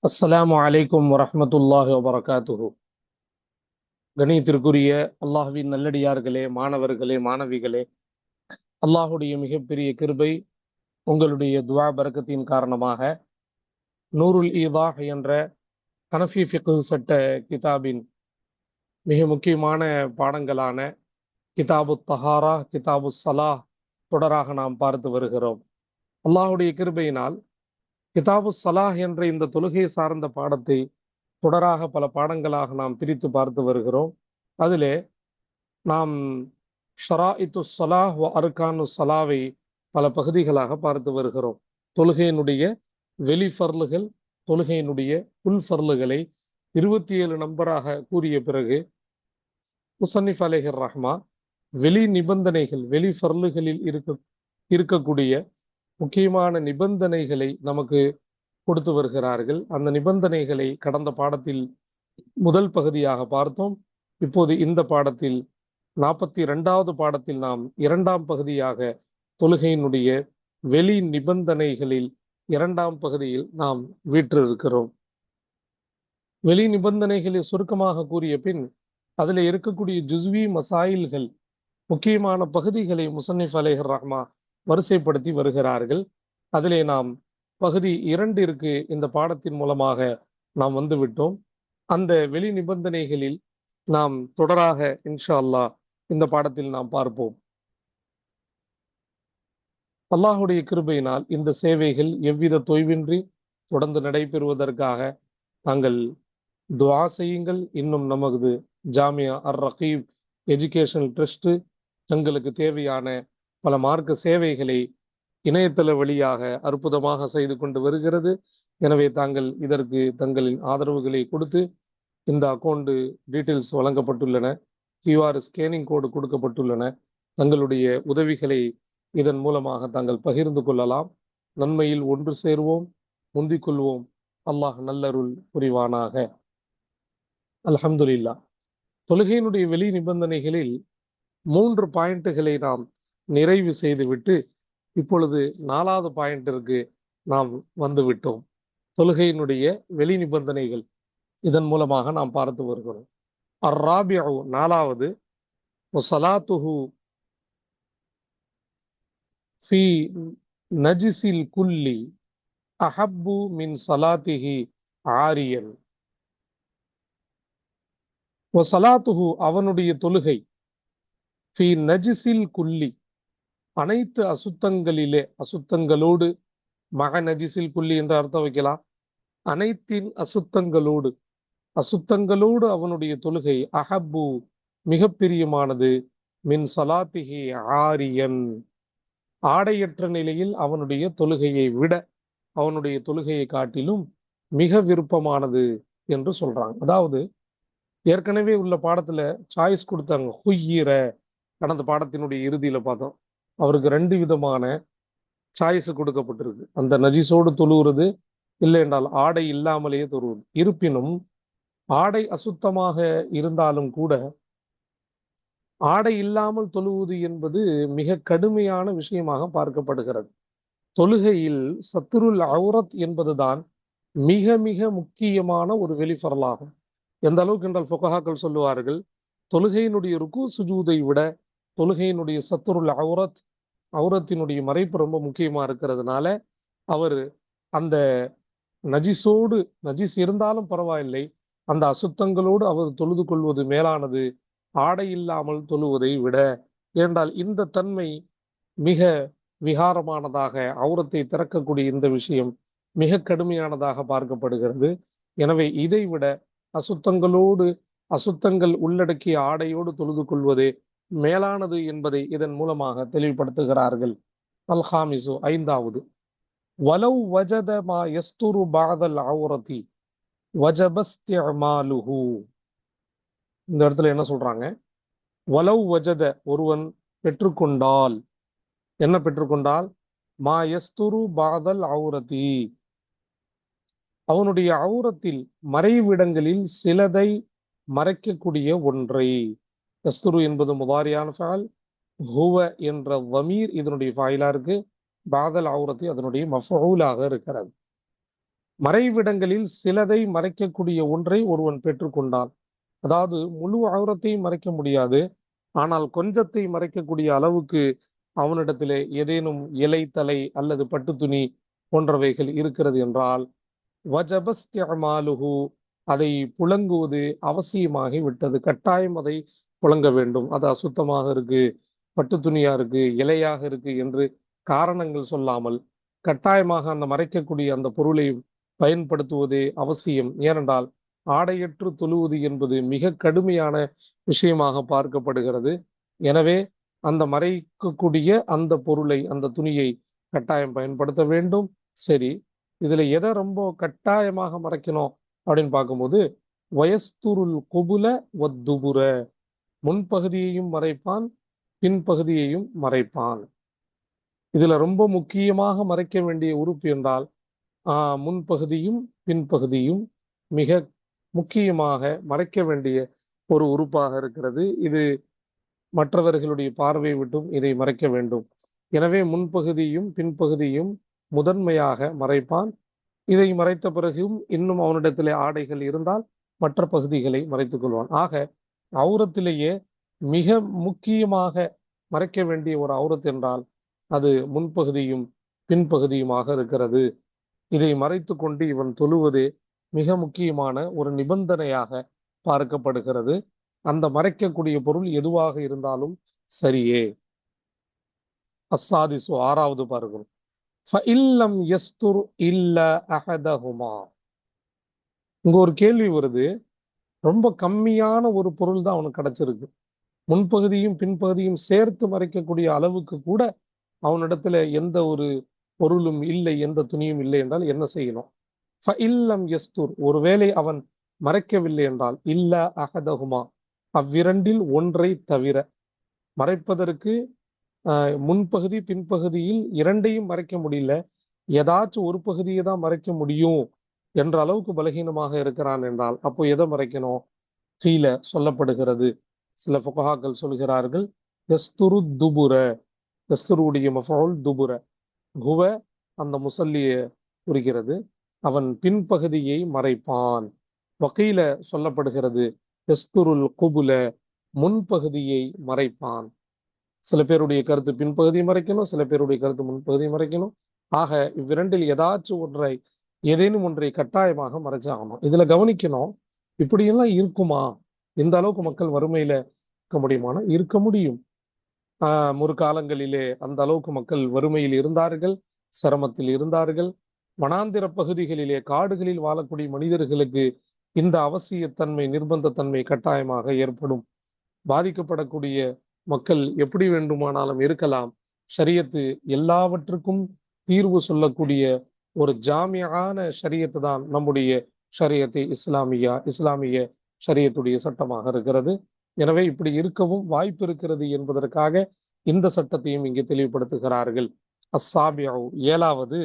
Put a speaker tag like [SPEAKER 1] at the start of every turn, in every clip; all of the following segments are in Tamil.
[SPEAKER 1] அஸ்ஸலாமு அலைக்கும் வரஹ்மத்துல்லாஹி வபரகாத்துஹு. கணியத்திற்குரிய அல்லாஹ்வின் நல்லடியார்களே, மாணவர்களே, மாணவிகளே, அல்லாஹுடைய மிகப்பெரிய கிருபை உங்களுடைய துஆ பரக்கத்தின் காரணமாக நூருல் ஈதாஹ் என்ற ஹனஃபி ஃபிக்ஹ் சட்ட கிதாபின் மிக முக்கியமான பாடங்களான கிதாபு தஹாரா, கிதாபு ஸலாஹ் தொடராக நாம் பார்த்து வருகிறோம். அல்லாஹுடைய கிருபையினால் கிதாபு ஸலாஹ் என்ற இந்த தொழுகை சார்ந்த பாடத்தை தொடராக பல பாடங்களாக நாம் பிரித்து பார்த்து வருகிறோம். அதிலே நாம் ஷராஇத்து ஸலாஹ் வ அர்கானு ஸலாவை பல பகுதிகளாக பார்த்து வருகிறோம். தொழுகையினுடைய வெளி ஃபர்லுகள், தொழுகையினுடைய உள் ஃபர்லுகளை 27 நம்பராக கூறிய பிறகு முஸன்னிஃப் அலைஹிர் ரஹ்மா வெளி நிபந்தனைகள், வெளி ஃபர்லுகளில் இருக்கக்கூடிய முக்கியமான நிபந்தனைகளை நமக்கு கொடுத்து வருகிறார்கள். அந்த நிபந்தனைகளை கடந்த பாடத்தில் முதல் பகுதியாக பார்த்தோம். இப்போது இந்த பாடத்தில் 42வது பாடத்தில் நாம் இரண்டாம் பகுதியாக தொழுகையினுடைய வெளி நிபந்தனைகளில் இரண்டாம் பகுதியில் நாம் வீற்றிருக்கிறோம். வெளி நிபந்தனைகளை சுருக்கமாக கூறிய பின் அதில் இருக்கக்கூடிய ஜுஸ்வி மசாயில்கள், முக்கியமான பகுதிகளை முஸன்னிஃப் அலைஹிர் ரஹ்மா வரிசைப்படுத்தி வருகிறார்கள். அதிலே நாம் பகுதி 2 இந்த பாடத்தின் மூலமாக நாம் வந்துவிட்டோம். அந்த வெளி நிபந்தனைகளில் நாம் தொடராக இன்ஷா அல்லாஹ் இந்த பாடத்தில் நாம் பார்ப்போம். அல்லாஹுடைய கிருபையினால் இந்த சேவைகள் எவ்வித தொய்வின்றி தொடர்ந்து நடைபெறுவதற்காக தாங்கள் துஆ செய்யுங்கள். இன்னும் நமது ஜாமியா அர் ரகீப் எஜுகேஷனல் ட்ரஸ்ட் தங்களுக்கு தேவையான பல மார்க்க சேவைகளை இணையதள வழியாக அற்புதமாக செய்து கொண்டு வருகிறது. எனவே தாங்கள் இதற்கு தங்களின் ஆதரவுகளை கொடுத்து இந்த அக்கௌண்ட் டீட்டெயில்ஸ் வழங்கப்பட்டுள்ளன, QR ஸ்கேனிங் கோடு கொடுக்கப்பட்டுள்ளன. தங்களுடைய உதவிகளை இதன் மூலமாக தாங்கள் பகிர்ந்து கொள்ளலாம். நன்மையில் ஒன்று சேர்வோம், முந்திக் கொள்வோம். அல்லாஹ் நல்லருள் புரிவானாக. அல்ஹம்துலில்லாஹ். தொழுகையினுடைய வெளி நிபந்தனைகளில் 3 பாயிண்ட்டுகளை நாம் நிறைவு செய்துவிட்டு இப்பொழுது 4வது பாயிண்டிற்கு நாம் வந்துவிட்டோம். தொழுகையினுடைய வெளி நிபந்தனைகள் இதன் மூலமாக நாம் பார்த்து வருகிறோம். அர்-ராபிஉ 4வது வஸலாத்துஹு ஃபீ நஜிஸில் குல்லி அஹப்பு மின் ஸலாத்திஹி ஆரியன். வஸலாத்துஹு அவனுடைய தொழுகை, ஃபீ நஜிஸில் குல்லி அனைத்து அசுத்தங்களிலே, அசுத்தங்களோடு, மக நஜிஸில் குல்லி என்று அர்த்தம் வைக்கலாம். அனைத்தின் அசுத்தங்களோடு, அசுத்தங்களோடு அவனுடைய தொழுகை அஹப்பு மிக பிரியமானது, மின் ஸலாத்திஹி ஆரியன் ஆடையற்ற நிலையில் அவனுடைய தொழுகையை விட, அவனுடைய தொழுகையை காட்டிலும் மிக விருப்பமானது என்று சொல்றாங்க. அதாவது ஏற்கனவே உள்ள பாடத்துல சாய்ஸ் கொடுத்தாங்க. ஹுய்யிர கடந்த பாடத்தினுடைய இறுதியில பார்த்தோம். அவருக்கு 2 விதமான சாய்ஸ் கொடுக்கப்பட்டிருக்கு. அந்த நஜிஸோடு தொழுகிறது, இல்லை என்றால் ஆடை இல்லாமலேயே தொழுவது. இருப்பினும் ஆடை அசுத்தமாக இருந்தாலும் கூட ஆடை இல்லாமல் தொழுவது என்பது மிக கடுமையான விஷயமாக பார்க்கப்படுகிறது. தொழுகையில் சத்ருல் அவுரத் என்பதுதான் மிக மிக முக்கியமான ஒரு வெளிஃபரலாகும். எந்த அளவுக்கு என்றால் ஃபுகஹாக்கள் சொல்லுவார்கள், தொழுகையினுடைய ருக்கு சுஜூதை விட தொழுகையினுடைய சத்ருல் அவுரத், அவுரத்தினுடைய மறைப்பு ரொம்ப முக்கியமா இருக்கிறதுனால அவர் அந்த நஜிஸோடு, நஜிஸ் இருந்தாலும் பரவாயில்லை, அந்த அசுத்தங்களோடு அவர் தொழுது கொள்வது மேலானது ஆடை இல்லாமல் தொழுவதை விட. ஏனென்றால் இந்த தன்மை மிக விகாரமானதாக, அவுரத்தை திறக்கக்கூடிய இந்த விஷயம் மிக கடுமையானதாக பார்க்கப்படுகிறது. எனவே இதை விட அசுத்தங்களோடு, அசுத்தங்கள் உள்ளடக்கிய ஆடையோடு தொழுது கொள்வதே மேலானது என்பதை இதன் மூலமாக தெளிவுபடுத்துகிறார்கள். அல்-ஹாமிசு 5வது வலவ் வஜத மா யஸ்துரு பஅதல் அவுரதி வஜப இஸ்திஅமாலுஹு. இந்த இடத்துல என்ன சொல்றாங்க? வலவ் வஜத ஒருவன் பெற்றுக்கொண்டால், என்ன பெற்றுக்கொண்டால்? மா யஸ்துரு பஅதல் அவுரதி அவனுடைய அவுரத்தில் மறைவிடங்களில் சிலதை மறைக்கக்கூடிய ஒன்றை. யஸ்துரு என்பது முதாரியான ஃபஅல், ஹுவ என்ற வமீர் இதனுடைய ஃபாயிலா இருக்கு, பஅதல் அவுரத்தி அதனுடைய மஃஊலாக இருக்கிறது. மறைவிடங்களில் சிலதை மறைக்கக்கூடிய ஒன்றை ஒருவன் பெற்றுக்கொண்டான். அதாவது முழு அவுரத்தையும் மறைக்க முடியாது, ஆனால் கொஞ்சத்தை மறைக்கக்கூடிய அளவுக்கு அவனிடத்திலே ஏதேனும் இலை தலை அல்லது பட்டு துணி போன்றவைகள் இருக்கிறது என்றால் வஜபஸ்தியமாலுஹு, அதை புழங்குவது அவசியமாகி விட்டது. கட்டாயம் அதை புழங்க வேண்டும். அது அசுத்தமாக இருக்கு, பட்டு துணியா இருக்கு, இலையாக இருக்கு என்று காரணங்கள் சொல்லாமல் கட்டாயமாக அந்த மறைக்கக்கூடிய அந்த பொருளை பயன்படுத்துவதே அவசியம். ஏனென்றால் ஆடையற்று தொழுவது என்பது மிக கடுமையான விஷயமாக பார்க்கப்படுகிறது. எனவே அந்த மறைக்கக்கூடிய அந்த பொருளை, அந்த துணியை கட்டாயம் பயன்படுத்த வேண்டும். சரி, இதுல எதை ரொம்ப கட்டாயமாக மறைக்கணும் அப்படின்னு பார்க்கும்போது, வயஸ்துருல் குபுல வத்துபுர, முன்பகுதியையும் மறைப்பான், பின்பகுதியையும் மறைப்பான். இதுல ரொம்ப முக்கியமாக மறைக்க வேண்டிய உறுப்பு என்றால் முன்பகுதியும் பின்பகுதியும் மிக முக்கியமாக மறைக்க வேண்டிய ஒரு உறுப்பாக இருக்கிறது. இது மற்றவர்களுடைய பார்வை விட்டும் இதை மறைக்க வேண்டும். எனவே முன்பகுதியும் பின்பகுதியும் முதன்மையாக மறைப்பான். இதை மறைத்த பிறகும் இன்னும் அவனிடத்திலே ஆடைகள் இருந்தால் மற்ற பகுதிகளை மறைத்துக் கொள்வான். ஆக அவுரத்திலேயே மிக முக்கியமாக மறைக்க வேண்டிய ஒரு அவுரத் என்றால் அது முன்பகுதியும் பின்பகுதியுமாக இருக்கிறது. இதை மறைத்து கொண்டு இவன் தொழுவதே மிக முக்கியமான ஒரு நிபந்தனையாக பார்க்கப்படுகிறது. அந்த மறைக்கக்கூடிய பொருள் எதுவாக இருந்தாலும் சரியே. அஸ்ஸாதிசு, ஆறாவது பாருங்கள். ஃபஇல்லம் யஸ்துர் இல்ல அஹதஹுமா. இங்க ஒரு கேள்வி வருது. ரொம்ப கம்மியான ஒரு பொருள் தான் அவனுக்கு கிடைச்சிருக்கு. முன்பகுதியும் பின்பகுதியும் சேர்த்து மறைக்கக்கூடிய அளவுக்கு கூட அவனிடத்துல எந்த ஒரு பொருளும் இல்லை, எந்த துணியும் இல்லை என்றால் என்ன செய்யணும்? ஃபஇல்லம் யஸ்துர், ஒருவேளை அவன் மறைக்கவில்லை என்றால் இல்ல அஹதஹுமா, அவ்விரண்டில் ஒன்றை தவிர. மறைப்பதற்கு முன்பகுதி பின்பகுதியில் இரண்டையும் மறைக்க முடியல, ஏதாச்சும் ஒரு பகுதியை தான் மறைக்க முடியும் என்ற அளவுக்கு பலகீனமாக இருக்கிறான் என்றால் அப்போ எதை மறைக்கணும்? கீழே சொல்லப்படுகிறது. சில ஃபுகஹாக்கள் சொல்கிறார்கள் யஸ்துரு துபுர, யஸ்துருடைய மஃபூல் துபுர, ஹுவ அந்த முசல்லியை குறிக்கிறது, அவன் பின்பகுதியை மறைப்பான். வக்கீல சொல்லப்படுகிறது யஸ்துருல் குபுல, முன்பகுதியை மறைப்பான். சில பேருடைய கருத்து பின்பகுதியை மறைக்கணும், சில பேருடைய கருத்து முன்பகுதியை மறைக்கணும். ஆக இவ்விரண்டில் ஏதேனும் ஒன்றை கட்டாயமாக மறைச்சாகணும். இதுல கவனிக்கணும், இப்படியெல்லாம் இருக்குமா? இந்த அளவுக்கு மக்கள் வறுமையில இருக்க முடியுமானா இருக்க முடியும். முற்காலங்களிலே அந்த அளவுக்கு மக்கள் வறுமையில் இருந்தார்கள், சிரமத்தில் இருந்தார்கள். வனாந்திர பகுதிகளிலே காடுகளில் வாழக்கூடிய மனிதர்களுக்கு இந்த அவசியத்தன்மை, நிர்பந்தத்தன்மை கட்டாயமாக ஏற்படும். பாதிக்கப்படக்கூடிய மக்கள் எப்படி வேண்டுமானாலும் இருக்கலாம். ஷரியத்து எல்லாவற்றுக்கும் தீர்வு சொல்லக்கூடிய ஒரு ஜாமியான ஷரியத்து தான் நம்முடைய ஷரியத்து இஸ்லாமிய ஷரியத்துடைய சட்டமாக இருக்கிறது. எனவே இப்படி இருக்கவும் வாய்ப்பு இருக்கிறது என்பதற்காக இந்த சட்டத்தையும் இங்கே தெளிவுபடுத்துகிறார்கள். அஸ்ஸாபிஉ, ஏழாவது,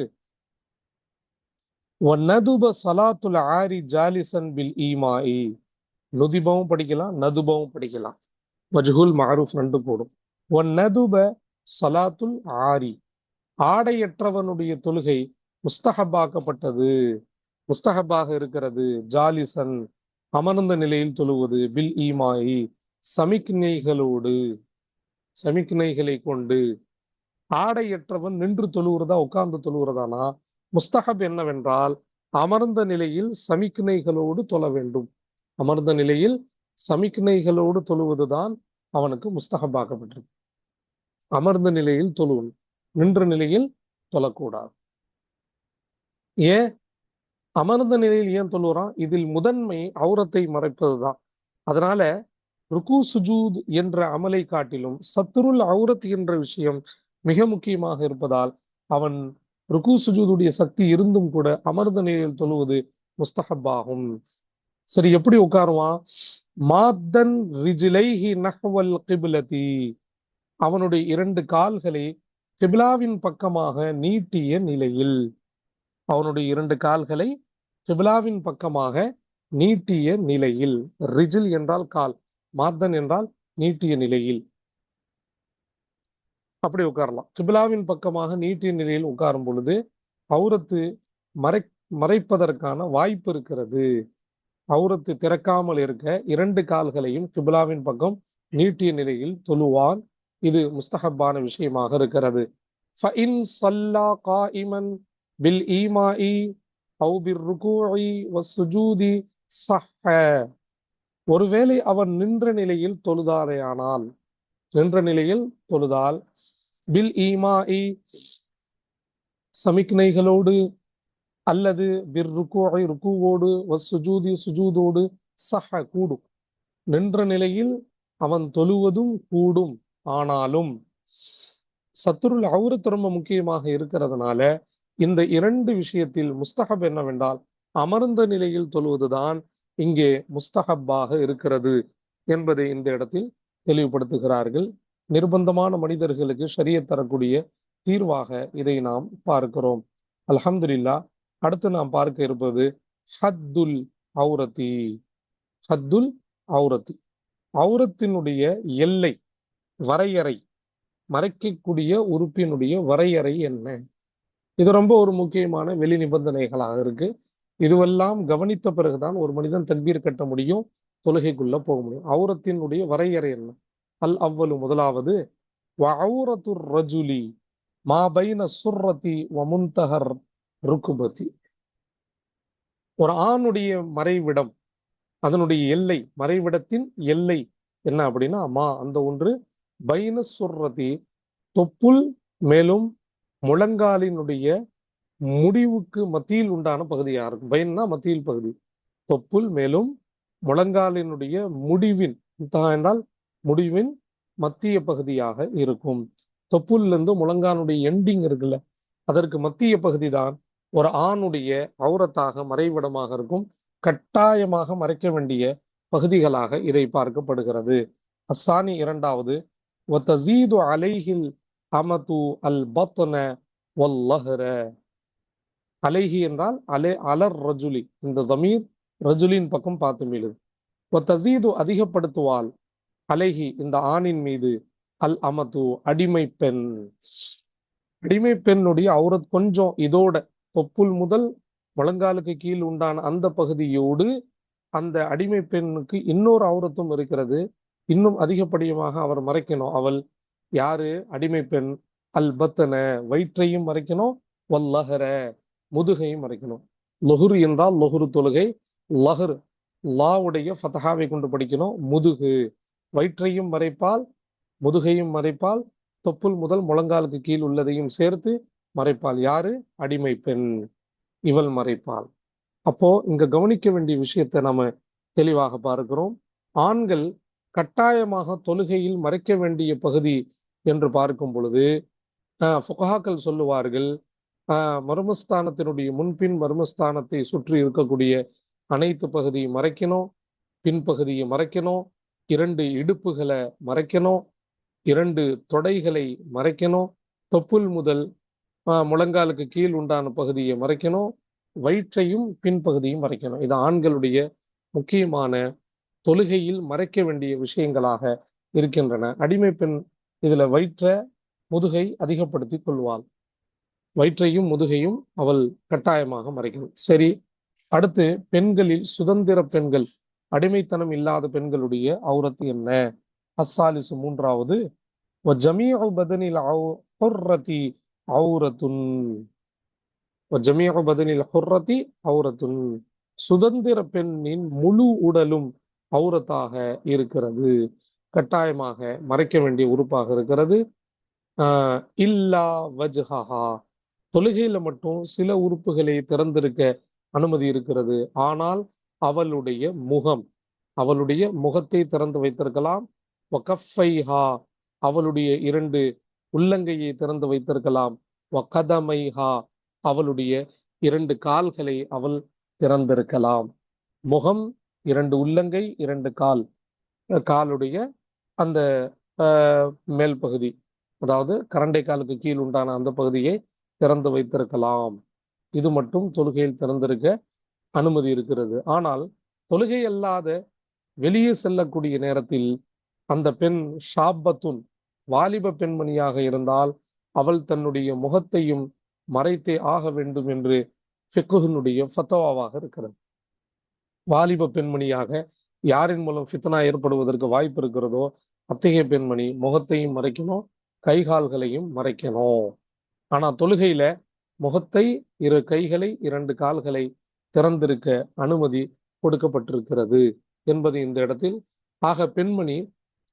[SPEAKER 1] வநதுப ஸலாத்துல் ஆரி ஜாலிசன் பில் ஈமாஇ. நுதிபவும் படிக்கலாம், நதுபவும் படிக்கலாம். மஜ்ஹூல் மஅரூஃப் ரெண்டு போடும். வநதுப ஸலாத்துல் ஆரி, ஆடையற்றவனுடைய தொழுகை முஸ்தஹபாக்கப்பட்டது, முஸ்தஹபாக இருக்கிறது. ஜாலிசன், அமர்ந்த நிலையில் தொழுவது, பில் ஈமாயி, சமிக்ஞைகளோடு, சமிக்ஞைகளை கொண்டு. ஆடையற்றவன் நின்று தொழுகிறதா உட்கார்ந்து தொழுகிறதானா? முஸ்தஹப் என்னவென்றால் அமர்ந்த நிலையில் சமிக்ஞைகளோடு தொழ வேண்டும். அமர்ந்த நிலையில் சமிக்ஞைகளோடு தொழுவதுதான் அவனுக்கு முஸ்தஹபாக்கப்பட்டிருக்கு. அமர்ந்த நிலையில் தொழுவன், நின்ற நிலையில் தொழக்கூடாது. ஏன் அமர்ந்த நிலையில் ஏன் தொழுகிறான்? இதில் முதன்மை அவுரத்தை மறைப்பதுதான். அதனால ருக்கு சுஜூத் என்ற அமலை காட்டிலும் சத்துருல் அவுரத் என்ற விஷயம் மிக முக்கியமாக இருப்பதால் அவன் ருக்கு சுஜூதுடைய சக்தி இருந்தும் கூட அமர்ந்த நிலையில் தொழுவது முஸ்தஹப்பாகும். சரி, எப்படி உட்காருவான்? மாத்தன் ரிஜிலைஹி நஹ்வல் கிப்லதி, அவனுடைய இரண்டு கால்களை கிப்லாவின் பக்கமாக நீட்டிய நிலையில், அவனுடைய இரண்டு கால்களை கிப்லாவின் பக்கமாக நீட்டிய நிலையில். ரிஜில் என்றால் கால், மாத்தன் என்றால் நீட்டிய நிலையில். அப்படி உட்காரலாம். கிப்லாவின் பக்கமாக நீட்டிய நிலையில் உட்காரும் பொழுது அவுரத்து மறைப்பதற்கான வாய்ப்பு இருக்கிறது. அவுரத்து திறக்காமல் இருக்க 2 கால்களையும் கிபிலாவின் பக்கம் நீட்டிய நிலையில் தொழுவான். இது முஸ்தஹப்பான விஷயமாக இருக்கிறது. فَإِنْ صَلَّى قَائِمًا بِالْإِيمَاءِ أَوْ بِالرُّكُوعِ وَالسُّجُودِ صَحَّ. ஒருவேளை அவர் நின்ற நிலையில் தொழுதாரேயானால், நின்ற நிலையில் தொழுதால், பில் ஈமாஇ சமிக்ஞைகளோடு அல்லது பிர் ருக்கூஐ ருக்கூவோடு வஸ்ஸுஜூதி சுஜூதோடு சஹ கூடும். நின்ற நிலையில் அவன் தொழுவதும் கூடும். ஆனாலும் சத்துருல் அவுரத் ரொம்ப முக்கியமாக இருக்கிறதுனால இந்த 2 விஷயத்தில் முஸ்தஹப் என்னவென்றால் அமர்ந்த நிலையில் தொழுவதுதான் இங்கே முஸ்தஹப்பாக இருக்கிறது என்பதை இந்த இடத்தில் தெளிவுபடுத்துகிறார்கள். நிர்பந்தமான மனிதர்களுக்கு ஷரியத் தரக்கூடிய தீர்வாக இதை நாம் பார்க்கிறோம். அல்ஹம்துலில்லாஹ். அடுத்து நாம் பார்க்க இருப்பது ஹத்துல் அவுரத்தி. ஹத்துல் அவுரத்தி, அவுரத்தினுடைய எல்லை, வரையறை, மறைக்கக்கூடிய உறுப்பினுடைய வரையறை என்ன? இது ரொம்ப ஒரு முக்கியமான வெளி நிபந்தனைகளாக இருக்கு. இதுவெல்லாம் கவனித்த பிறகுதான் ஒரு மனிதன் தக்பீர் கட்ட முடியும், தொழுகைக்குள்ள போக முடியும். அவுரத்தினுடைய வரையறை என்ன? அல் அவ்வளு, முதலாவது வஅவுரத்துர் ரஜுலி மா பைன சுர்ரதி வ முன்தஹர் ருக்குபதி. ஒரு ஆணுடைய மறைவிடம், அதனுடைய எல்லை, மறைவிடத்தின் எல்லை என்ன அப்படின்னா அந்த ஒன்று பைன சுர்ரதி, தொப்புள் மேலும் முழங்காலினுடைய முடிவுக்கு மத்தியில் உண்டான பகுதியா இருக்கும். பைன்னா மத்தியில் பகுதி, தொப்புள் மேலும் முழங்காலினுடைய முடிவின், என்றால் முடிவின் மத்திய பகுதியாக இருக்கும். தொப்புலிருந்து முழங்கானுடைய எண்டிங் இருக்குல்ல, அதற்கு மத்திய பகுதி தான் ஒரு ஆணுடைய அவுரத்தாக மறைவிடமாக இருக்கும். கட்டாயமாக மறைக்க வேண்டிய பகுதிகளாக இதை பார்க்கப்படுகிறது. அஸ்ஸானி, இரண்டாவது வதஸீது அலைஹில் அமது அல் பத்ன வல்லஹ்ர. அலைஹி என்றால் அலர் ரஜுலி, இந்த தமீர் ரஜுலின் பக்கம் பார்த்து மீது. வதஸீது அதிகப்படுத்துவாள், அலைஹி இந்த ஆணின் மீது, அல் அமது அடிமை பெண். அடிமை பெண்ணுடைய அவுரத் கொஞ்சம் இதோட தொப்புள் முதல் முழங்காலுக்கு கீழ் உண்டான அந்த பகுதியோடு அந்த அடிமை பெண்ணுக்கு இன்னொரு அவுரத்தும் இருக்கிறது. இன்னும் அதிகப்படியாக அவர் மறைக்கணும். அவள் யாரு? அடிமை பெண். அல் பத்தன, வயிற்றையும் மறைக்கணும். வல்லஹர, முதுகையும் மறைக்கணும். லொஹுர் என்றால் லொஹுரு தொழுகை. லஹர் லாவுடைய ஃபதஹாவை கொண்டு படிக்கணும். முதுகு, வயிற்றையும் மறைப்பால், முதுகையும் மறைப்பால், தொப்புள் முதல் முழங்காலுக்கு கீழ் உள்ளதையும் சேர்த்து மறைப்பால். யாரு? அடிமை பெண், இவள் மறைப்பால். அப்போ இங்க கவனிக்க வேண்டிய விஷயத்தை நாம தெளிவாக பார்க்கிறோம். ஆண்கள் கட்டாயமாக தொழுகையில் மறைக்க வேண்டிய பகுதி என்று பார்க்கும் பொழுது ஃபுகஹாக்கள் சொல்லுவார்கள், மர்மஸ்தானத்தினுடைய முன்பின் மர்மஸ்தானத்தை சுற்றி இருக்கக்கூடிய அனைத்து பகுதியும் மறைக்கணும், பின்பகுதியை மறைக்கணும், 2 இடுப்புகளை மறைக்கணும், 2 தொடைகளை மறைக்கணும், தொப்புள் முதல் முழங்காலுக்கு கீழ் உண்டான பகுதியை மறைக்கணும், வயிற்றையும் பின்பகுதியும் மறைக்கணும். இது ஆண்களுடைய முக்கியமான தொழுகையில் மறைக்க வேண்டிய விஷயங்களாக இருக்கின்றன. அடிமை பெண் இதுல வயிற்ற முதுகை அதிகப்படுத்தி கொள்வாள். வயிற்றையும் முதுகையும் அவள் கட்டாயமாக மறைக்கணும். சரி, அடுத்து பெண்களில் சுதந்திர பெண்கள், அடிமைத்தனம் இல்லாத பெண்களுடைய அவுரத்து என்ன? அஸ்ஸாலிசு, மூன்றாவது வஜமீஉ பதனில் ஹுர்ரதி அவுரத்துன். வஜமீஉ பதனில் ஹுர்ரதி அவுரத்துன், சுதந்திர பெண்ணின் முழு உடலும் அவுரத்தாக இருக்கிறது, கட்டாயமாக மறைக்க வேண்டிய உறுப்பாக இருக்கிறது. இல்லா வஜ்ஹஹா, தொழுகையில மட்டும் சில உறுப்புகளை திறந்திருக்க அனுமதி இருக்கிறது. ஆனால் அவளுடைய முகம், அவளுடைய முகத்தை திறந்து வைத்திருக்கலாம். வகஃபைஹா, அவளுடைய 2 உள்ளங்கையை திறந்து வைத்திருக்கலாம். வகதமைஹா, அவளுடைய 2 கால்களை அவள் திறந்திருக்கலாம். முகம், 2 உள்ளங்கை, 2 கால், காலுடைய அந்த மேல் பகுதி, அதாவது கரண்டை காலுக்கு கீழ் உண்டான அந்த பகுதியை திறந்து வைத்திருக்கலாம். இது மட்டும் தொழுகையில் திறந்திருக்க அனுமதி இருக்கிறது. ஆனால் தொழுகை அல்லாத வெளியே செல்லக்கூடிய நேரத்தில் அந்த பெண் ஷாபத்துன், வாலிப பெண்மணியாக இருந்தால் அவள் தன்னுடைய முகத்தையும் மறைத்தே ஆக வேண்டும் என்று ஃபிக்ஹினுடைய ஃபத்வாவாக இருக்கிறது. வாலிப பெண்மணியாக யாரின் மூலம் ஃபித்னா ஏற்படுவதற்கு வாய்ப்பு இருக்கிறதோ அத்தகைய பெண்மணி முகத்தையும் மறைக்கணும், கைகால்களையும் மறைக்கணும். ஆனா தொழுகையில முகத்தை, இரு கைகளை, இரண்டு கால்களை திறந்திருக்க அனுமதி கொடுக்கப்பட்டிருக்கிறது என்பது இந்த இடத்தில். ஆக பெண்மணி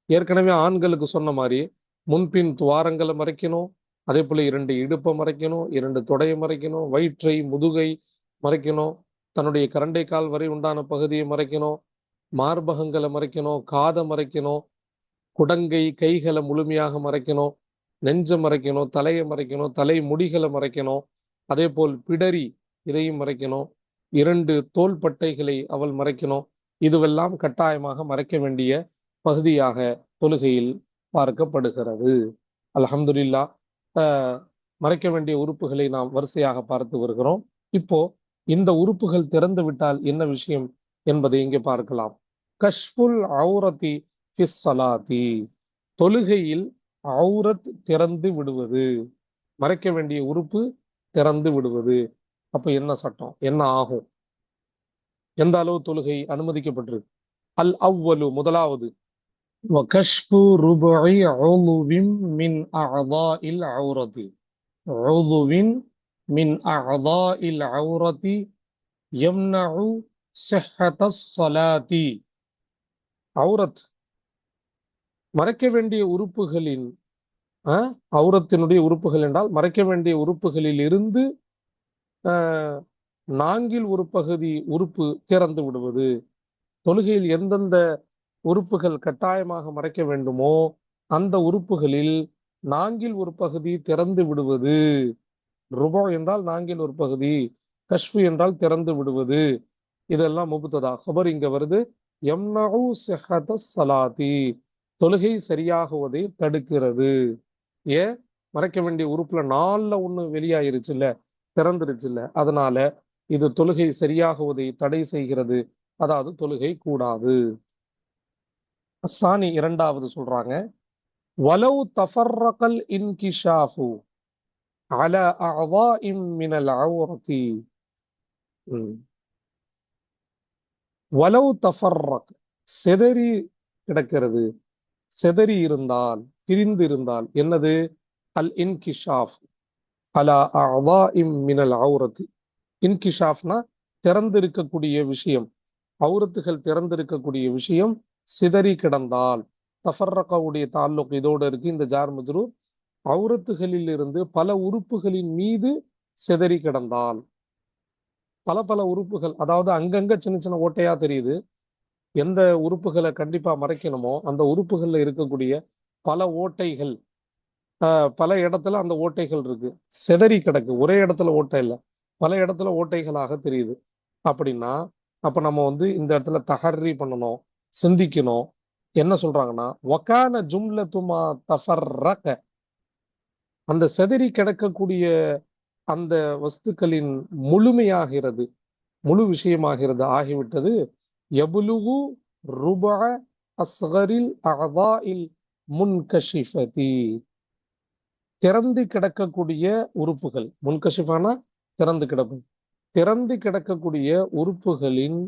[SPEAKER 1] ஏற்கனவே ஆண்களுக்கு சொன்ன மாதிரி முன்பின் துவாரங்களை மறைக்கணும், அதே போல இரண்டு இடுப்பை மறைக்கணும், இரண்டு தொடையை மறைக்கணும், வயிற்றை, முதுகை மறைக்கணும், தன்னுடைய கரண்டை கால் வரை உண்டான பகுதியை மறைக்கணும், மார்பகங்களை மறைக்கணும், காதை மறைக்கணும், குடங்கை கைகளை முழுமையாக மறைக்கணும், நெஞ்சை மறைக்கணும், தலையை மறைக்கணும், தலை முடிகளை மறைக்கணும், அதே போல் பிடரி இதையும் மறைக்கணும், இரண்டு தோல் பட்டைகளை அவள் மறைக்கணும். இதுவெல்லாம் கட்டாயமாக மறைக்க வேண்டிய பகுதியாக தொழுகையில் பார்க்கப்படுகிறது. அல்ஹம்துலில்லாஹ். மறைக்க வேண்டிய உறுப்புகளை நாம் வரிசையாக பார்த்து வருகிறோம். இப்போ இந்த உறுப்புகள் திறந்து விட்டால் என்ன விஷயம் என்பதை இங்கே பார்க்கலாம். கஷ்புல் ஔரதி ஃபிஸ் ஸலாத்தி, தொழுகையில் ஔரத் திறந்து விடுவது, மறைக்க வேண்டிய உறுப்பு திறந்து விடுவது. அப்ப என்ன சட்டம், என்ன ஆகும், எந்த அளவு தொழுகை அனுமதிக்கப்பட்டிருக்கு? அல் அவ்வலு, முதலாவது, வகஷ்பு ருபுஇ உளுவின் மின் அஅதாஇல் ஔரதி, உளுவின் மின் அஅதாஇல் ஔரதி யம்னஉ ஸஹ்ஹத்தஸ் ஸலாத்தி. ஔரத், மறைக்க வேண்டிய உறுப்புகளின், ஔரத்தினுடைய உறுப்புகள் என்றால் மறைக்க வேண்டிய உறுப்புகளில் இருந்து நான்கில் ஒரு பகுதி உறுப்பு திறந்து விடுவது. தொழுகையில் எந்தெந்த உறுப்புகள் கட்டாயமாக மறைக்க வேண்டுமோ அந்த உறுப்புகளில் நான்கில் ஒரு பகுதி திறந்து விடுவது. ருபா என்றால் நான்கில் ஒரு பகுதி, கஷ்பு என்றால் திறந்து விடுவது. இதெல்லாம் முபுத்ததா. ஹபர் இங்க வருது. யம்னஉ ஸஹ்ஹத்தஸ் ஸலாத்தி, தொழுகை சரியாகுவதை தடுக்கிறது. ஏன்? மறைக்க வேண்டிய உறுப்புல 4ல 1 வெளியாயிருச்சு இல்ல, திறந்துருச்சு இல்ல, அதனால இது தொழுகை சரியாகுவதை தடை செய்கிறது. அதாவது தொழுகை கூடாது. அஸ்ஸானி, இரண்டாவது சொல்றாங்க, வலவ் தஃபர்ரகல் இன்கிஷாஃபு அலா அஅதாஇம் மினல் ஔரதி. வலவ் தஃபர்ரக், சிதறி கிடக்கிறது, சிதறி இருந்தால், பிரிந்து இருந்தால், என்னது? அல் இன்கிஷாஃப் அலா அஅதாஇம் மினல் ஔரதி. இன்கிஷாஃப்னா திறந்திருக்கக்கூடிய விஷயம், ஔரத்துகள் திறந்திருக்கக்கூடிய விஷயம் சிதறி கிடந்தால். தஃபர்ரகவுடைய தால்லுக் இதோடு இருக்கு, இந்த ஜார் மஜ்ரூர். ஔரத்துகளில் இருந்து பல உறுப்புகளின் மீது சிதறி கிடந்தால், பல பல உறுப்புகள், அதாவது அங்கங்க சின்ன சின்ன ஓட்டையா தெரியுது. எந்த உறுப்புகளை கண்டிப்பா மறைக்கணுமோ அந்த உறுப்புகள்ல இருக்கக்கூடிய பல ஓட்டைகள், பல இடத்துல அந்த ஓட்டைகள் இருக்கு, சிதறி கிடக்கு, ஒரே இடத்துல ஓட்டை இல்லை, பல இடத்துல ஓட்டைகளாக தெரியுது. அப்படின்னா அப்ப நம்ம இந்த இடத்துல தஹர்ரி பண்ணணும், சிந்திக்கணும். என்ன சொல்றாங்கன்னா, வகான ஜும்லத்துமா தஃபர்ரக, அந்த சிதறி கிடக்கக்கூடிய அந்த வஸ்துக்களின் முழுமையாகிறது, முழு விஷயமாகிறது ஆகிவிட்டது. யபுலுகு ருபஅ அஸ்கரில் அஅதாஇல் முன்கஷிஃபதி, திறந்து கிடக்கக்கூடிய உறுப்புகள், முன்கஷிஃபானா திறந்து கிடக்கும், திறந்து கிடக்கக்கூடிய உறுப்புகளின்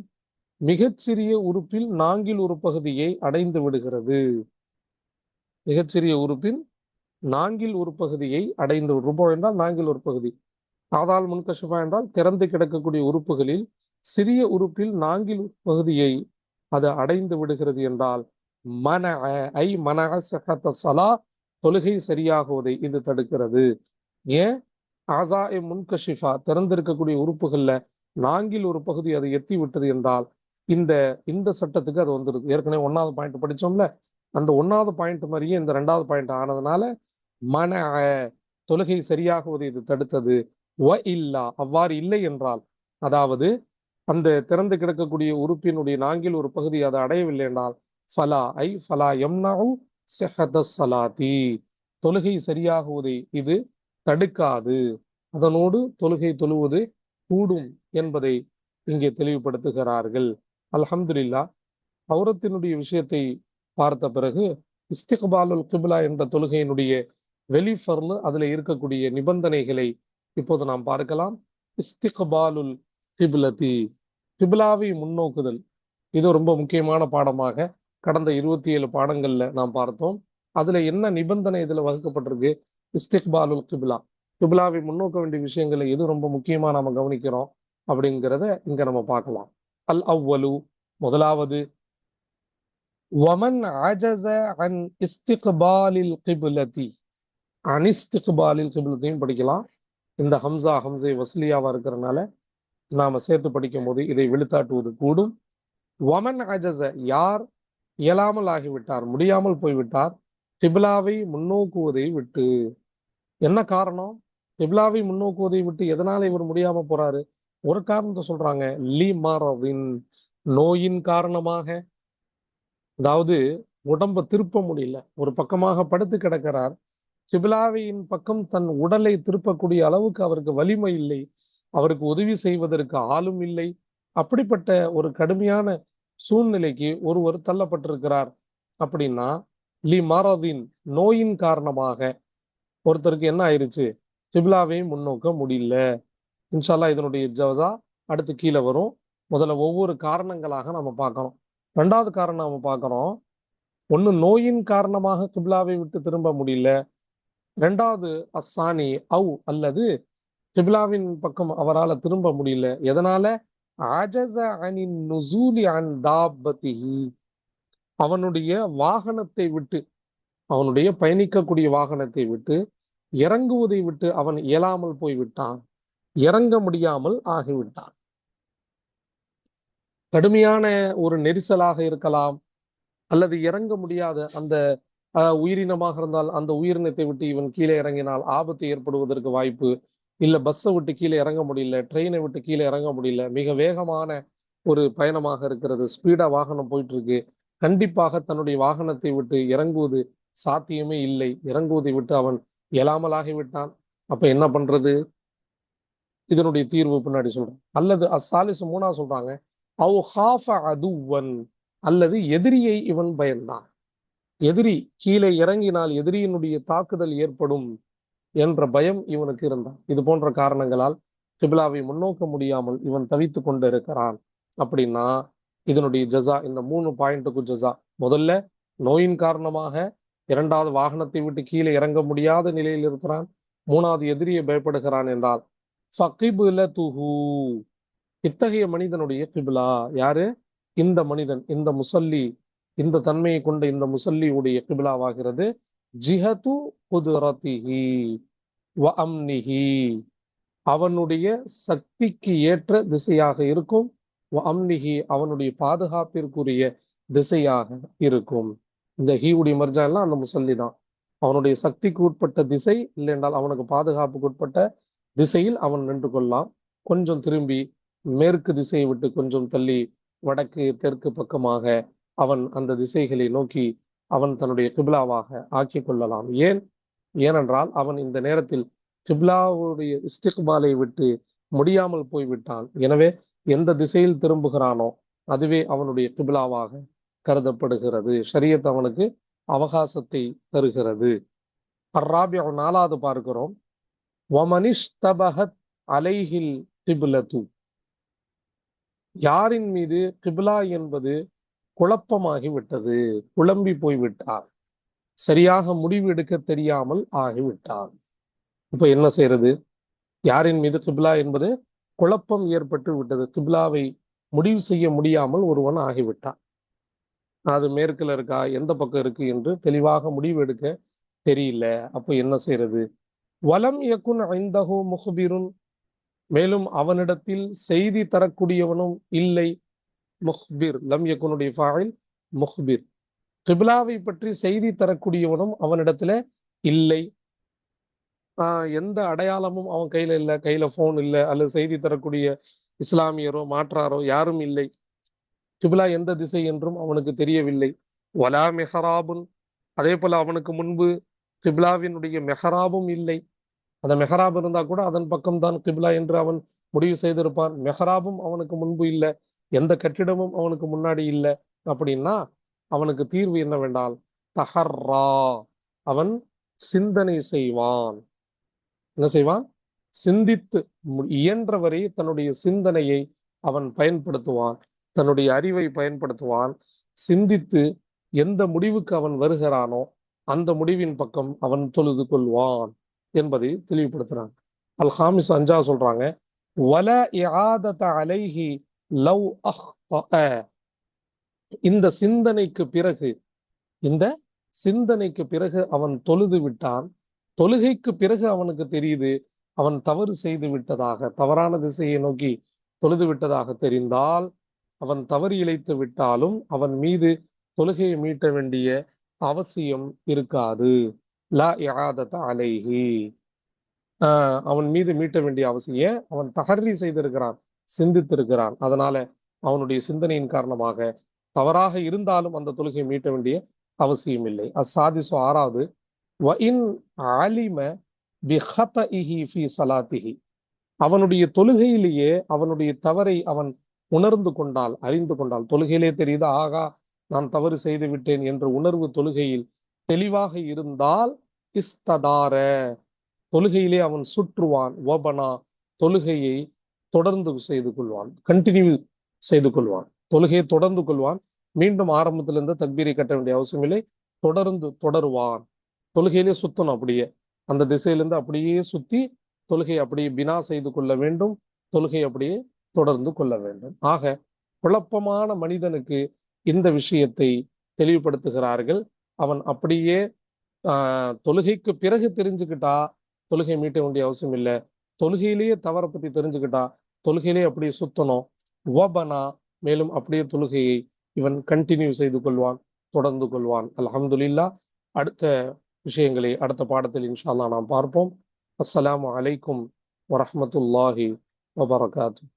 [SPEAKER 1] மிகச்சிறிய உறுப்பில் நான்கில் ஒரு பகுதியை அடைந்து விடுகிறது. மிகச்சிறிய உறுப்பின் நான்கில் ஒரு பகுதியை அடைந்து, ருபா என்றால் நான்கில் ஒரு பகுதி, ஆதால் முன்கஷிஃபா என்றால் திறந்து கிடக்கக்கூடிய உறுப்புகளில் சிறிய உறுப்பில் நான்கில் பகுதியை அது அடைந்து விடுகிறது என்றால் மனஅ ஐ மனஅ ஸஹ்ஹத்த ஸலா, தொழுகை சரியாகுவதை இது தடுக்கிறது. ஏன்? ஆஸாஇ முன்கஷிஃபா, திறந்திருக்கக்கூடிய உறுப்புகள்ல நான்கில் ஒரு பகுதி அதை எத்தி விட்டது என்றால் இந்த இந்த சட்டத்துக்கு அது வந்துருது. ஏற்கனவே 1வது பாயிண்ட் படிச்சோம்ல, அந்த 1வது பாயிண்ட் மாதிரியே இந்த 2வது பாயிண்ட் ஆனதுனால மனஅ, தொழுகை சரியாகுவதை இது தடுத்தது. வ இல்லா, அவ்வாறு இல்லை என்றால், அதாவது அந்த திறந்து கிடக்கக்கூடிய உறுப்பினுடைய நான்கில் ஒரு பகுதி அதை அடையவில்லை என்றால் ஃபலா ஐ ஃபலா யம்னஉ ஸஹ்ஹத்தஸ் ஸலாத்தி, தொழுகை சரியாகுவதை இது தடுக்காது, அதனோடு தொழுகை தொழுவது கூடும் என்பதை இங்கே தெளிவுபடுத்துகிறார்கள். அல்ஹம்துலில்லாஹ். ஔரத்தினுடைய விஷயத்தை பார்த்த பிறகு இஸ்திக்பாலுல் கிப்லா என்ற தொழுகையினுடைய வெளிஃபர்லு, அதுல இருக்கக்கூடிய நிபந்தனைகளை இப்போது நாம் பார்க்கலாம். இஸ்திக்பாலுல் கிப்லதி, கிப்லாவை முன்னோக்குதல். இது ரொம்ப முக்கியமான பாடமாக கடந்த 27 பாடங்கள்ல நாம் பார்த்தோம். அதுல என்ன நிபந்தனை இதுல வகுக்கப்பட்டிருக்கு? இஸ்திக்பாலுல் கிப்லா, கிப்லாவை முன்னோக்க வேண்டிய விஷயங்களை எது ரொம்ப முக்கியமா நாம கவனிக்கிறோம் அப்படிங்கிறத இங்க நம்ம பார்க்கலாம். அல் அவ்வலு, முதலாவது, வமன் அஜஸ அன் இஸ்திக்பாலில் கிப்லதி, அன் இஸ்திக்பாலில் கிப்லத்தையும் படிக்கலாம். இந்த ஹம்சை வஸ்லியாவா இருக்கிறதுனால நாம சேர்த்து படிக்கும் போது இதை வெளித்தாட்டுவது கூடும். வமன் அஜஸ, யார் இயலாமல் ஆகிவிட்டார், முடியாமல் போய்விட்டார், கிப்லாவை முன்னோக்குவதை விட்டு. என்ன காரணம்? கிப்லாவை முன்னோக்குவதை விட்டு எதனால இவர் முடியாம போறாரு? ஒரு காரணத்தை சொல்றாங்க, லி மரவின், நோயின் காரணமாக. அதாவது உடம்ப திருப்ப முடியல, ஒரு பக்கமாக படுத்து கிடக்கிறார். கிப்லாவின் பக்கம் தன் உடலை திருப்பக்கூடிய அளவுக்கு அவருக்கு வலிமை இல்லை, அவருக்கு உதவி செய்வதற்கு ஆளும் இல்லை. அப்படிப்பட்ட ஒரு கடுமையான சூழ்நிலைக்கு ஒருவர் தள்ளப்பட்டிருக்கிறார். அப்படின்னா லி மரதின், நோயின் காரணமாக ஒருத்தருக்கு என்ன ஆயிருச்சு? கிப்லாவை முன்னோக்க முடியல. இன்ஷா அல்லாஹ் இதனுடைய ஜஸா அடுத்து கீழே வரும். முதல்ல ஒவ்வொரு காரணங்களாக நம்ம பார்க்கணும். ரெண்டாவது காரணம் நாம பார்க்கிறோம், ஒண்ணு நோயின் காரணமாக கிப்லாவை விட்டு திரும்ப முடியல. ரெண்டாவது அஸ்ஸானி அவு, அல்லது கிப்லாவின் பக்கம் அவரால் திரும்ப முடியல. எதனால? அஜஸ அனின் நுசூலி அன் தாப்பதிஹி, அவனுடைய வாகனத்தை விட்டு, அவனுடைய பயணிக்கக்கூடிய வாகனத்தை விட்டு இறங்குவதை விட்டு அவன் இயலாமல் போய்விட்டான், இறங்க முடியாமல் ஆகிவிட்டான். கடுமையான ஒரு நெரிசலாக இருக்கலாம், அல்லது இறங்க முடியாத அந்த உயிரினமாக இருந்தால் அந்த உயிரினத்தை விட்டு இவன் கீழே இறங்கினால் ஆபத்து ஏற்படுவதற்கு வாய்ப்பு. இல்ல பஸ்ஸை விட்டு கீழே இறங்க முடியல, ட்ரெயினை விட்டு கீழே இறங்க முடியல, மிக வேகமான ஒரு பயணமாக இருக்கிறது, ஸ்பீடா வாகனம் போயிட்டு இருக்கு, கண்டிப்பாக தன்னுடைய வாகனத்தை விட்டு இறங்குவது சாத்தியமே இல்லை, இறங்குவதை விட்டு அவன் இயலாமலாகிவிட்டான். அப்ப என்ன பண்றது? இதனுடைய தீர்வு பின்னாடி சொல்றேன். அல்லது அஸ்ஸாலிசு, மூணா சொல்றாங்க, அவ் ஹாஃப அதுவன், அல்லது எதிரியை இவன் பயந்தான். எதிரி கீழே இறங்கினால் எதிரியினுடைய தாக்குதல் ஏற்படும் என்ற பயம் இவனுக்கு இருந்தான். இது போன்ற காரணங்களால் கிப்லாவை முன்னோக்க முடியாமல் இவன் தவித்து கொண்டு இருக்கிறான். அப்படின்னா இதனுடைய ஜஸா, இந்த 3 பாயிண்ட்டுக்கு ஜஸா. முதல்ல நோயின் காரணமாக, இரண்டாவது வாகனத்தை விட்டு கீழே இறங்க முடியாத நிலையில் இருக்கிறான், மூணாவது எதிரியை பயப்படுகிறான் என்றால் ஃபகிப்லதுஹு, இத்தகைய மனிதனுடைய கிப்லா யாரு? இந்த மனிதன், இந்த முசல்லி, இந்த தன்மையை கொண்ட இந்த முசல்லியுடைய கிப்லாவாகிறது ஜிஹது குதுரதிஹி வ அம்னிஹி, அவனுடைய சக்திக்கு ஏற்ற திசையாக இருக்கும், வ அம்னிஹி, அவனுடைய பாதுகாப்பிற்குரிய திசையாக இருக்கும். இந்த ஹீவுடைய மர்ஜா எல்லாம் அந்த முசல்லி தான். அவனுடைய சக்திக்கு உட்பட்ட திசை, இல்லை என்றால் அவனுக்கு பாதுகாப்புக்கு உட்பட்ட திசையில் அவன் நின்று கொள்ளலாம். கொஞ்சம் திரும்பி மேற்கு திசையை விட்டு கொஞ்சம் தள்ளி வடக்கு தெற்கு பக்கமாக அவன் அந்த திசைகளை நோக்கி அவன் தன்னுடைய கிப்லாவாக ஆக்கி கொள்ளலாம். ஏனென்றால் அவன் இந்த நேரத்தில் கிப்லாவுடைய இஸ்திக்பாலை விட்டு முடியாமல் போய்விட்டான். எனவே எந்த திசையில் திரும்புகிறானோ அதுவே அவனுடைய கிப்லாவாக கருதப்படுகிறது. ஷரியத் அவனுக்கு அவகாசத்தை தருகிறது. அர்ராபிஉ, நாலாவது பார்க்கிறோம், வமனிஷ்தபஹத் அலைஹில் கிப்லது, யாரின் மீது கிப்லா என்பது குழப்பமாகி விட்டது, குழம்பி போய்விட்டார், சரியாக முடிவு எடுக்க தெரியாமல் ஆகிவிட்டார். இப்ப என்ன செய்யறது? யாரின் மீது கிப்லா என்பது குழப்பம் ஏற்பட்டு விட்டது, கிப்லாவை முடிவு செய்ய முடியாமல் ஒருவன் ஆகிவிட்டான். அது மேற்குல இருக்கா, எந்த பக்கம் இருக்கு என்று தெளிவாக முடிவு எடுக்க தெரியல. அப்ப என்ன செய்யறது? வலம் யகுன் ஐந்தஹு முஹ்பிருன், மேலும் அவனிடத்தில் செய்தி தரக்கூடியவனும் இல்லை. முஹ்பிர், லம் யகுனுடைய ஃபாயில் முஹ்பிர், கிப்லாவை பற்றி செய்தி தரக்கூடியவனும் அவனிடத்துல இல்லை. எந்த அடையாளமும் அவன் கையில இல்லை, கையில போன் இல்லை, அல்லது செய்தி தரக்கூடிய இஸ்லாமியரோ மாற்றாரோ யாரும் இல்லை. கிப்லா எந்த திசை என்றும் அவனுக்கு தெரியவில்லை. வலா மெஹராபுன், அதே போல அவனுக்கு முன்பு கிப்லாவினுடைய மெஹராபும் இல்லை. அந்த மெஹராப் இருந்தா கூட அதன் பக்கம்தான் கிப்லா என்று அவன் முடிவு செய்திருப்பான். மெஹராபும் அவனுக்கு முன்பு இல்லை, எந்த கட்டிடமும் அவனுக்கு முன்னாடி இல்லை. அப்படின்னா அவனுக்கு தீர்வு என்னவென்றால் தஹர்ரா, அவன் சிந்தனை செய்வான். என்ன செய்வான்? சிந்தித்து இயன்றவரை தன்னுடைய சிந்தனையை அவன் பயன்படுத்துவான், தன்னுடைய அறிவை பயன்படுத்துவான். சிந்தித்து எந்த முடிவுக்கு அவன் வருகிறானோ அந்த முடிவின் பக்கம் அவன் தொழுது கொள்வான் என்பதை தெளிவுபடுத்துறாங்க. அல் ஹாமிஸ் அஞ்சா சொல்றாங்க, வல இஆதத அலைஹி லவ் அஹ்தஅ. இந்த சிந்தனைக்கு பிறகு அவன் தொழுது விட்டான். தொழுகைக்கு பிறகு அவனுக்கு தெரியுது அவன் தவறு செய்து விட்டதாக, தவறான திசையை நோக்கி தொழுது விட்டதாக தெரிந்தால், அவன் தவறு இழைத்து விட்டாலும் அவன் மீது தொழுகையை மீட்ட வேண்டிய அவசியம் இருக்காது. லா இஆதத அலைஹி. அவன் மீது மீட்ட வேண்டிய அவசியம், அவன் தஹர்ரி செய்திருக்கிறான், சிந்தித்திருக்கிறான். அதனால அவனுடைய சிந்தனையின் காரணமாக தவறாக இருந்தாலும் அந்த தொழுகையை மீட்ட வேண்டிய அவசியம் இல்லை. அஸ்ஸாதிசு ஆறாவது, வ இன் அலிம பிஹதஇஹி ஃபீ ஸலாத்திஹி. அவனுடைய தொழுகையிலேயே அவனுடைய தவறை அவன் உணர்ந்து கொண்டால், அறிந்து கொண்டால், தொழுகையிலே தெரியுது ஆகா நான் தவறு செய்து விட்டேன் என்ற உணர்வு தொழுகையில் தெளிவாக இருந்தால், இஸ்ததார, தொழுகையிலே அவன் சுற்றுவான், வபனா, தொழுகையை தொடர்ந்து செய்து கொள்வான், கண்டினியூ செய்து கொள்வான், தொழுகையை தொடர்ந்து கொள்வான். மீண்டும் ஆரம்பத்திலிருந்து தக்பீரை கட்ட வேண்டிய அவசியம் இல்லை, தொடருவான். தொழுகையிலே சுத்தணும், அப்படியே அந்த திசையிலிருந்து அப்படியே சுத்தி தொழுகை அப்படியே பினா செய்து கொள்ள வேண்டும், தொழுகை அப்படியே தொடர்ந்து கொள்ள வேண்டும். ஆக குழப்பமான மனிதனுக்கு இந்த விஷயத்தை தெளிவுபடுத்துகிறார்கள். அவன் அப்படியே தொழுகைக்கு பிறகு தெரிஞ்சுக்கிட்டா தொழுகை மீட்ட வேண்டிய அவசியம் இல்லை, தொழுகையிலேயே தவறை பத்தி தெரிஞ்சுக்கிட்டா தொழுகையிலேயே அப்படியே சுத்தணும், வபனா, மேலும் அப்படியே தொழுகையை இவன் கண்டினியூ செய்து கொள்வான், தொடர்ந்து கொள்வான். அல்ஹம்துலில்லாஹ். அடுத்த விஷயங்களை அடுத்த பாடத்தில் இன்ஷா அல்லாஹ் நாம் பார்ப்போம். அஸ்ஸலாமு அலைக்கும் வரஹ்மத்துல்லாஹி வபரகாத்துஹு.